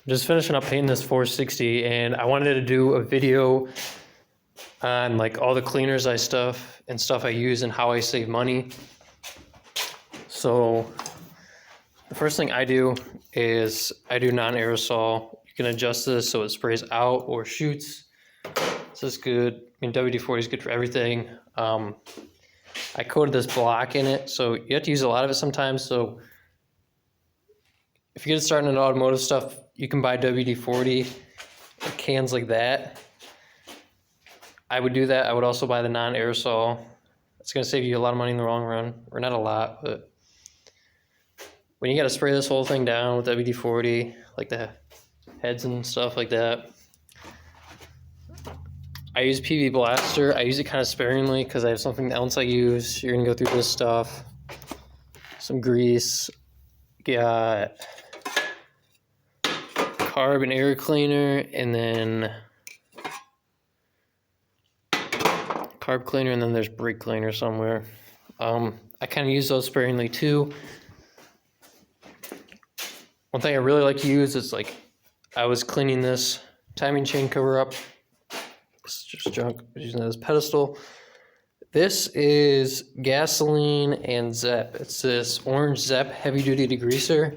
Just finishing up painting this 460, and I wanted to do a video on like all the cleaners I stuff I use and how I save money. So the first thing I do is I do non-aerosol. You can adjust this so it sprays out or shoots. This is good. I mean, WD-40 is good for everything. I coated this block in it, so you have to use a lot of it sometimes. So if you get started in automotive stuff, you can buy WD-40 cans like that. I would do that. I would also buy the non-aerosol. It's going to save you a lot of money in the long run, or not a lot, but when you got to spray this whole thing down with WD-40, like the heads and stuff like that. I use PB Blaster. I use it kind of sparingly because I have something else I use. You're going to go through this stuff. Some grease. Got carb and air cleaner, and then carb cleaner, and then there's brake cleaner somewhere. I kind of use those sparingly too. One thing I really like to use is, like, I was cleaning this timing chain cover up. It's just junk. I'm using this pedestal. This is gasoline and Zep. It's this orange Zep heavy duty degreaser.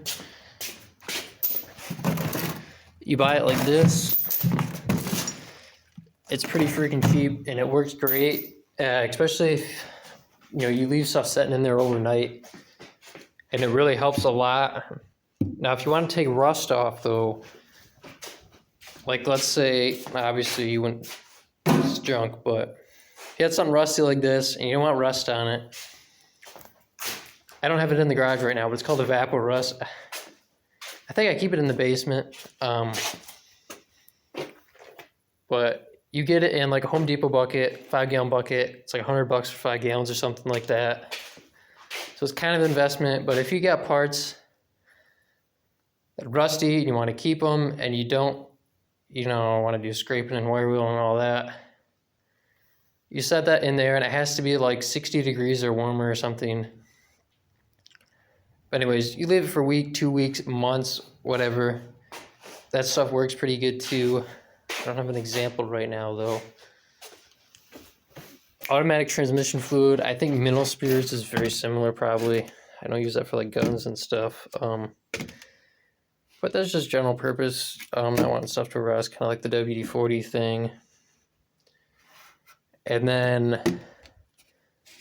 You buy it like this. It's pretty freaking cheap and it works great, especially if you leave stuff sitting in there overnight, and it really helps a lot. Now, if you want to take rust off, though, like let's say, obviously you wouldn't, it's junk, but if you had something rusty like this and you don't want rust on it, I don't have it in the garage right now, but it's called Evapor Rust. I think I keep it in the basement, but you get it in like a Home Depot bucket, 5-gallon bucket. It's like $100 for 5 gallons or something like that. So it's kind of an investment, but if you got parts that are rusty and you want to keep them and you don't, want to do scraping and wire wheel and all that, you set that in there and it has to be like 60 degrees or warmer or something. But anyways, you leave it for a week, 2 weeks, months, whatever. That stuff works pretty good too. I don't have an example right now though. Automatic transmission fluid. I think mineral spirits is very similar probably. I don't use that for like guns and stuff. But that's just general purpose. Not wanting stuff to rust, kind of like the WD-40 thing. And then,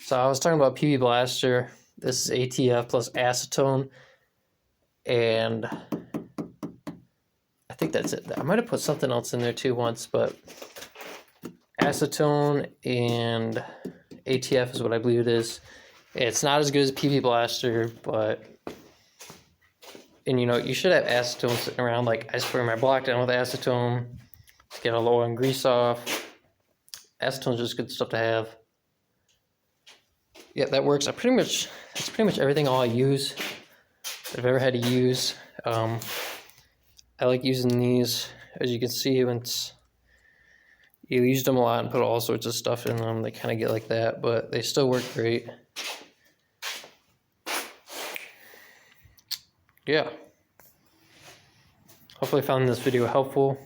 so I was talking about PB Blaster. This is ATF plus acetone, and I think that's it. I might have put something else in there too once, but acetone and ATF is what I believe it is. It's not as good as PB Blaster, but, and you should have acetone sitting around. Like, I spray my block down with acetone to get all the oil and grease off. Acetone's just good stuff to have. Yeah, that works. That's pretty much everything all I use that I've ever had to use. I like using these. As you can see, you used them a lot and put all sorts of stuff in them. They kind of get like that, but they still work great. Yeah. Hopefully I found this video helpful.